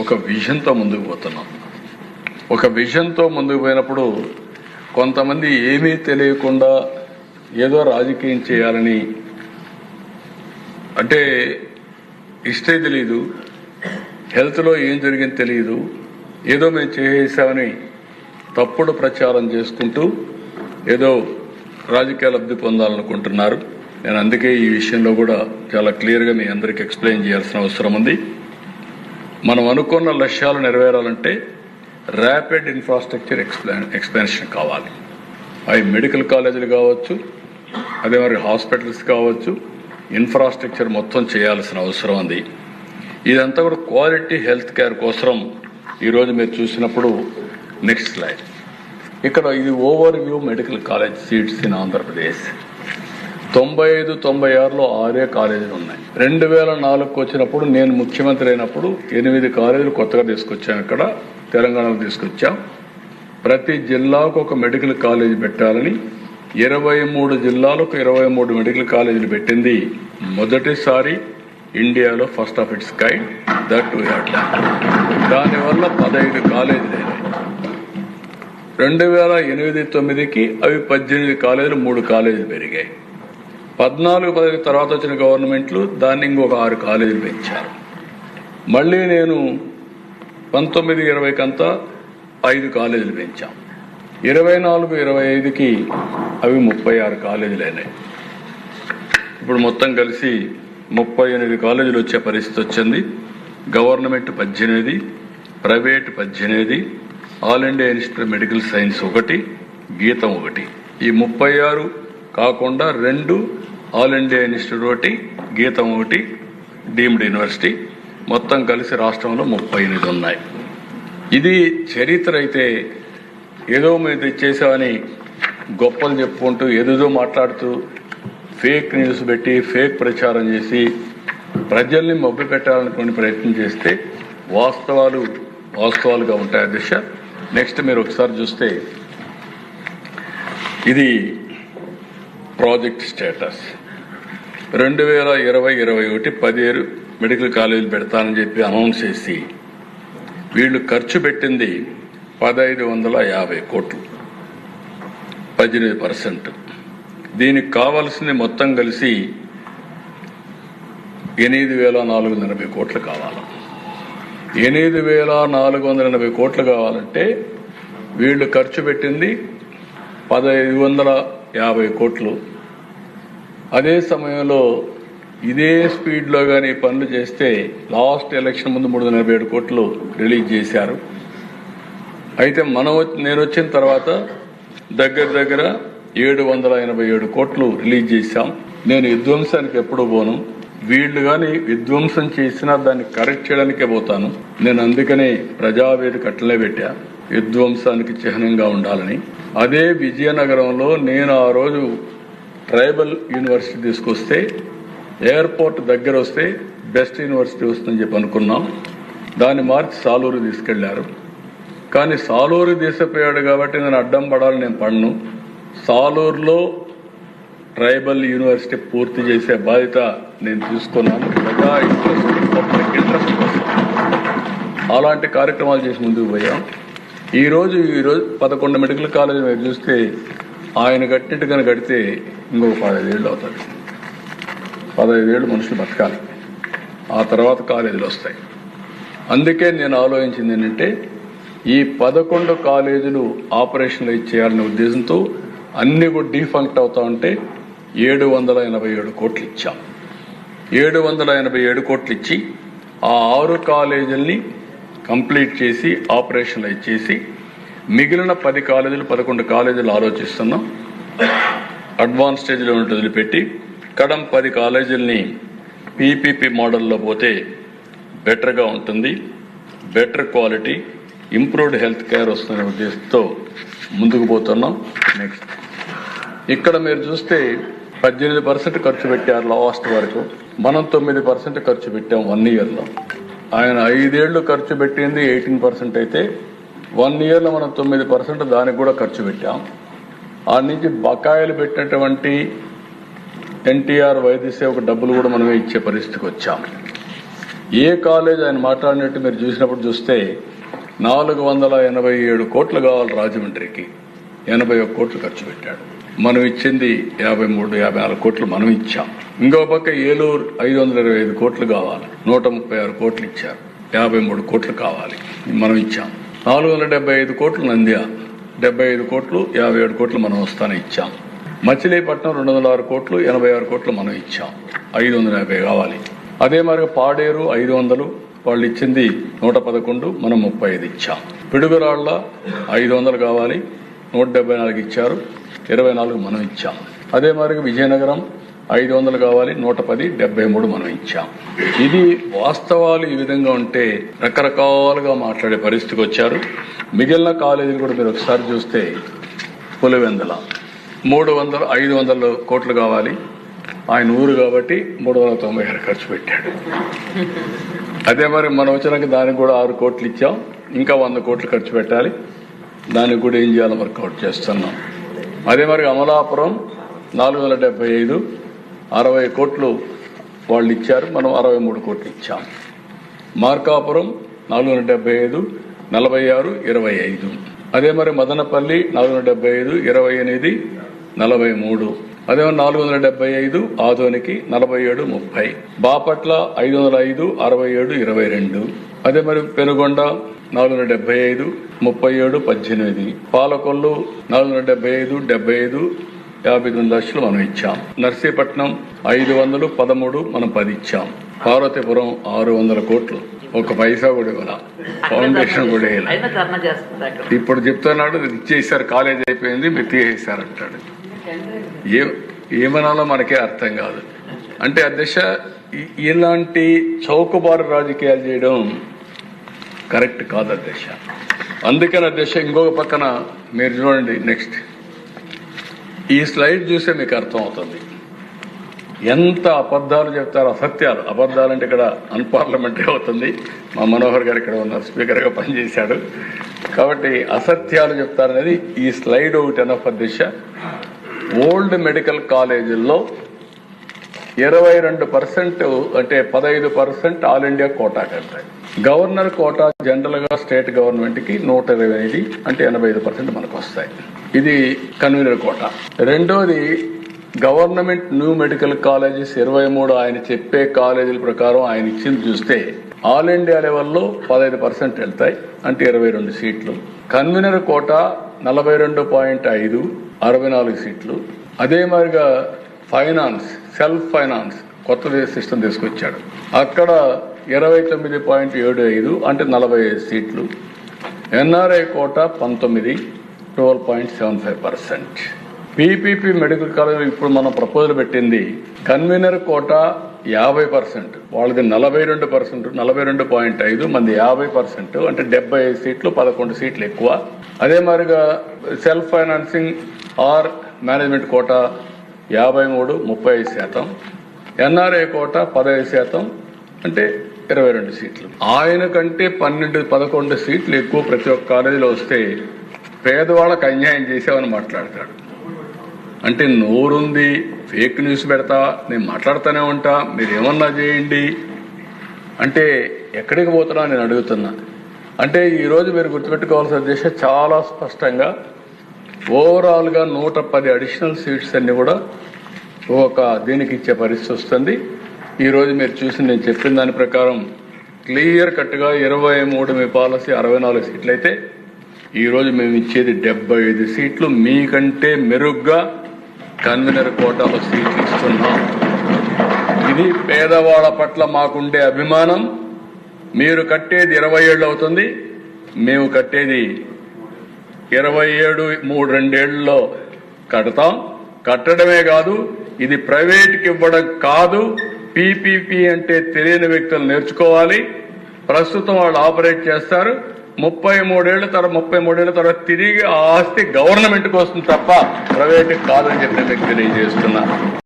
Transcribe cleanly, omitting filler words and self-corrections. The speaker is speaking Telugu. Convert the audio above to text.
ఒక విజన్తో ముందుకు పోతున్నాం. ఒక విజన్తో ముందుకు పోయినప్పుడు కొంతమంది ఏమీ తెలియకుండా ఏదో రాజకీయం చేయాలని, అంటే హిస్టరీ తెలియదు, హెల్త్లో ఏం జరిగింది తెలియదు, ఏదో మేము చేసామని తప్పుడు ప్రచారం చేసుకుంటూ ఏదో రాజకీయ లబ్ధి పొందాలనుకుంటున్నారు. నేను అందుకే ఈ విషయంలో కూడా చాలా క్లియర్గా మీ అందరికీ ఎక్స్ప్లెయిన్ చేయాల్సిన అవసరం ఉంది. మనం అనుకున్న లక్ష్యాలు నెరవేరాలంటే ర్యాపిడ్ ఇన్ఫ్రాస్ట్రక్చర్ ఎక్స్పాన్షన్ కావాలి. అవి మెడికల్ కాలేజీలు కావచ్చు, అదే మరి హాస్పిటల్స్ కావచ్చు, ఇన్ఫ్రాస్ట్రక్చర్ మొత్తం చేయాల్సిన అవసరం ఉంది. ఇదంతా కూడా క్వాలిటీ హెల్త్ కేర్ కోసం ఈరోజు మీరు చూసినప్పుడు నెక్స్ట్ స్లైడ్, ఇక్కడ ఇది overview medical college seats in Andhra Pradesh. 95-96లో 6 కాలేజీలు ఉన్నాయి. 2004కు వచ్చినప్పుడు నేను ముఖ్యమంత్రి అయినప్పుడు 8 కాలేజీలు కొత్తగా తీసుకొచ్చాం. ఇక్కడ తెలంగాణలో తీసుకొచ్చాం. ప్రతి జిల్లాకు ఒక మెడికల్ కాలేజీ పెట్టాలని 23 జిల్లాలకు 23 మెడికల్ కాలేజీలు పెట్టింది మొదటిసారి ఇండియాలో, first of it's kind. That we have done. దానివల్ల 15 కాలేజీలు అయినాయి. 2008-9కి అవి 18 కాలేజీలు, 3 కాలేజీలు పెరిగాయి. 14-15 తర్వాత వచ్చిన గవర్నమెంట్లు దాన్ని ఇంకొక 6 కాలేజీలు పెంచారు. మళ్ళీ నేను 19-20కంతా 5 కాలేజీలు పెంచాం. 24-25కి అవి 36 కాలేజీలు అయినాయి. ఇప్పుడు మొత్తం కలిసి 38 కాలేజీలు వచ్చే పరిస్థితి వచ్చింది. Government 18, private 18, all India institute medical science 1, గీతం 1. ఈ 36 కాకుండా 2 ఆల్ ఇండియా ఇన్స్టిట్యూట్ 1, గీతం 1 డీమ్డ్ యూనివర్సిటీ, మొత్తం కలిసి రాష్ట్రంలో 38 ఉన్నాయి. ఇది చరిత్ర అయితే ఏదో మీద చేసామని గొప్పలు చెప్పుకుంటూ ఏదేదో మాట్లాడుతూ ఫేక్ న్యూస్ పెట్టి ఫేక్ ప్రచారం చేసి ప్రజల్ని మభ్య పెట్టాలనుకునే ప్రయత్నం చేస్తే వాస్తవాలుగా ఉంటాయి అధ్యక్ష. నెక్స్ట్ మీరు ఒకసారి చూస్తే ఇది ప్రాజెక్ట్ స్టేటస్. 2020-21 17 మెడికల్ కాలేజీలు పెడతానని చెప్పి అనౌన్స్ చేసి వీళ్ళు ఖర్చు పెట్టింది 1550 కోట్లు, 18%. దీనికి కావాల్సింది మొత్తం కలిసి 8480 కోట్లు కావాలి. 8480 కోట్లు కావాలంటే వీళ్ళు ఖర్చు పెట్టింది 1550 కోట్లు. అదే సమయంలో ఇదే స్పీడ్లో కానీ పనులు చేస్తే లాస్ట్ ఎలక్షన్ ముందు 347 కోట్లు రిలీజ్ చేశారు. అయితే నేను వచ్చిన తర్వాత దగ్గర 787 కోట్లు రిలీజ్ చేశాం. నేను విధ్వంసానికి ఎప్పుడు పోను, వీళ్ళు కానీ విధ్వంసం చేసినా దాన్ని కరెక్ట్ చేయడానికే పోతాను. నేను అందుకనే ప్రజావేదిక అట్లనే పెట్టా, విధ్వంసానికి చిహ్నంగా ఉండాలని. అదే విజయనగరంలో నేను ఆ రోజు ట్రైబల్ యూనివర్సిటీ తీసుకొస్తే ఎయిర్పోర్ట్ దగ్గర వస్తే బెస్ట్ యూనివర్సిటీ వస్తుందని చెప్పి అనుకున్నాం. దాన్ని మార్చి సాలూరు తీసుకెళ్లారు. కానీ సాలూరు తీసుకుపోయాడు కాబట్టి నేను అడ్డం పడాలని నేను పడను. సాలూరులో ట్రైబల్ యూనివర్సిటీ పూర్తి చేసే బాధ్యత నేను తీసుకున్నాను. ప్రజా ఇంట్రెస్ట్, పబ్లిక్ ఇంట్రెస్ట్ కోసం అలాంటి కార్యక్రమాలు చేసి ముందుకు పోయాం. ఈరోజు 11 మెడికల్ కాలేజీలు మీరు చూస్తే ఆయన కట్టినట్టుగా కడితే ఇంకొక 15 ఏళ్ళు అవుతుంది. 15 ఏళ్ళు మనుషులు బతకాలి, ఆ తర్వాత కాలేజీలు వస్తాయి. అందుకే నేను ఆలోచించింది ఏంటంటే ఈ 11 కాలేజీలు ఆపరేషన్లు చేయాలనే ఉద్దేశంతో అన్ని కూడా డీఫంక్ట్ అవుతా ఉంటే 787 కోట్లు ఇచ్చాం. 787 కోట్లు ఇచ్చి ఆ 6 కాలేజీల్ని కంప్లీట్ చేసి ఆపరేషన్లు ఇచ్చేసి మిగిలిన 10 కాలేజీలు 11 కాలేజీలు ఆలోచిస్తున్నాం. అడ్వాన్స్ స్టేజ్లో వదిలిపెట్టి కడం 10 కాలేజీలని పీపీపీ మోడల్లో పోతే బెటర్గా ఉంటుంది, better quality, improved health care వస్తున్న ఉద్దేశంతో ముందుకు పోతున్నాం. నెక్స్ట్ ఇక్కడ మీరు చూస్తే 18% ఖర్చు పెట్టారు లాస్ట్ వరకు, మనం 9% ఖర్చు పెట్టాం 1 ఇయర్లో. ఆయన 5 ఏళ్లు ఖర్చు పెట్టింది 18% అయితే 1 ఇయర్లో మనం 9% దానికి కూడా ఖర్చు పెట్టాం. ఆ నుంచి బకాయిలు పెట్టినటువంటి ఎన్టీఆర్ వైద్య సేవకు డబ్బులు కూడా మనమే ఇచ్చే పరిస్థితికి వచ్చాం. ఏ కాలేజ్ ఆయన మాట్లాడినట్టు మీరు చూసినప్పుడు చూస్తే 487 కోట్లు కావాలి రాజమండ్రికి, 81 కోట్లు ఖర్చు పెట్టాడు. మనం ఇచ్చింది 54 కోట్లు మనం ఇచ్చాం. ఇంకో పక్క ఏలూరు 525 కోట్లు కావాలి, 136 కోట్లు ఇచ్చారు, 53 కోట్లు కావాలి మనం ఇచ్చాం. 475 కోట్లు నంద్యాల, 75 కోట్లు 57 కోట్లు మనం వస్తానే ఇచ్చాం. మచిలీపట్నం 206 కోట్లు 86 కోట్లు మనం ఇచ్చాం, 550 కావాలి. అదే మరి పాడేరు 500, వాళ్ళు ఇచ్చింది 111, మనం 35 ఇచ్చాం. పిడుగురాళ్ల 500 కావాలి, 174 ఇచ్చారు, 24 మనం ఇచ్చాం. అదే మరి విజయనగరం 500 కావాలి, 110, 73 మనం ఇచ్చాం. ఇది వాస్తవాలు ఈ విధంగా ఉంటే రకరకాలుగా మాట్లాడే పరిస్థితికి వచ్చారు. మిగిలిన కాలేజీలు కూడా మీరు ఒకసారి చూస్తే పులివెందుల 500 కోట్లు కావాలి, ఆయన ఊరు కాబట్టి 396 ఖర్చు పెట్టాడు. అదే మరి మనం వచ్చినాక దానికి కూడా 6 కోట్లు ఇచ్చాం, ఇంకా 100 కోట్లు ఖర్చు పెట్టాలి, దానికి కూడా ఏం చేయాలో వర్కౌట్ చేస్తున్నాం. అదే మరి అమలాపురం 475, 60 కోట్లు వాళ్ళు ఇచ్చారు, మనం 63 కోట్లు ఇచ్చాం. మార్కాపురం 475, 46, 25. అదే మరి మదనపల్లి 475, 28, 43. అదే 475 ఆదోనికి 47, 30. బాపట్ల 505, 67, 22. అదే మరి పెనుగొండ 475, 37, 18. పాలకొల్లు 475, 75, 59 లక్షలు మనం ఇచ్చాం. నర్సీపట్నం 500, 13, మనం 10 ఇచ్చాం. పార్వతీపురం 600 కోట్లు, 1 పైసా కూడా ఇవ్వాల, ఫౌండేషన్ కూడా వేయాలి. ఇప్పుడు చెప్తున్నాడు ఇచ్చేసారు, కాలేజ్ అయిపోయింది, మీరు తీసేసారంటాడు. ఏమనాలో మనకే అర్థం కాదు. అంటే అధ్యక్ష, ఇలాంటి చౌకబారు రాజకీయాలు చేయడం కరెక్ట్ కాదు అధ్యక్ష. అందుకని అధ్యక్ష, ఇంకొక పక్కన మీరు చూడండి, నెక్స్ట్ ఈ స్లైడ్ చూస్తే మీకు అర్థం అవుతుంది ఎంత అబద్ధాలు చెప్తారు, అసత్యాలు. అబద్ధాలంటే ఇక్కడ అన్పార్లమెంటరీ అవుతుంది. మా మనోహర్ గారు ఇక్కడ ఉన్న స్పీకర్గా పనిచేశాడు కాబట్టి అసత్యాలు చెప్తారనేది ఈ స్లైడ్ ఒకటి అనఫ్ అధ్యక్ష. ఓల్డ్ మెడికల్ కాలేజీల్లో 22% అంటే 15% ఆల్ ఇండియా కోటా కడతాయి. గవర్నర్ కోటా జనరల్ గా స్టేట్ గవర్నమెంట్ కి 125 అంటే 85% మనకు వస్తాయి. ఇది కన్వీనర్ కోటా. రెండోది గవర్నమెంట్ న్యూ మెడికల్ కాలేజెస్ 23 ఆయన చెప్పే కాలేజీల ప్రకారం ఆయన ఇచ్చింది చూస్తే ఆల్ ఇండియా లెవెల్లో 15% వెళ్తాయి, అంటే 22 సీట్లు. కన్వీనర్ కోటా 42.5, 64 సీట్లు. అదే మాదిరిగా ఫైనాన్స్, సెల్ఫ్ ఫైనాన్స్ కొత్త సిస్టమ్ తీసుకొచ్చాడు, అక్కడ 29.75 అంటే 45 సీట్లు. NRI quota 19, 12.75%. PPP medical college ఇప్పుడు మనం ప్రపోజల్ పెట్టింది కన్వీనర్ కోటా 50%, వాళ్ళది 42%, 42.5, మంది 50% అంటే 75 సీట్లు, 11 సీట్లు ఎక్కువ. అదే మాదిరిగా self financing or management quota 53, 30%. NRI quota 15% అంటే 22 సీట్లు. ఆయన కంటే 11 సీట్లు ఎక్కువ ప్రతి ఒక్క కాలేజీలో వస్తే పేదవాళ్ళకు అన్యాయం చేసామని మాట్లాడతాడు. అంటే నోరుంది, ఫేక్ న్యూస్ పెడతా, నేను మాట్లాడుతూనే ఉంటా, మీరు ఏమన్నా చేయండి అంటే ఎక్కడికి పోతున్నా నేను అడుగుతున్నా. అంటే ఈరోజు మీరు గుర్తుపెట్టుకోవాల్సిన ఉద్దేశం చాలా స్పష్టంగా ఓవరాల్ గా 110 అడిషనల్ సీట్స్ అన్ని కూడా ఒక దీనికి ఇచ్చే పరిస్థితి వస్తుంది. ఈరోజు మీరు చూసి నేను చెప్పిన దాని ప్రకారం క్లియర్ కట్ గా 23 మీ పాలసీ 64 సీట్లు అయితే ఈరోజు మేము ఇచ్చేది 75 సీట్లు, మీకంటే మెరుగ్గా కన్వీనర్ కోటాలో సీట్లు ఇస్తున్నాం. ఇది పేదవాళ్ల పట్ల మాకుండే అభిమానం. మీరు కట్టేది 20 ఏళ్ళు అవుతుంది, మేము కట్టేది 27, 2 ఏళ్లలో కడతాం. కట్టడమే కాదు, ఇది ప్రైవేట్కి ఇవ్వడం కాదు. పీపీపీ అంటే తెలియని వ్యక్తులు నేర్చుకోవాలి. ప్రస్తుతం వాళ్ళు ఆపరేట్ చేస్తారు. 33 ఏళ్ల తర్వాత తిరిగి ఆ ఆస్తి గవర్నమెంట్కి వస్తుంది తప్ప ప్రైవేట్కి కాదని చెప్పి మీకు తెలియజేస్తున్నా.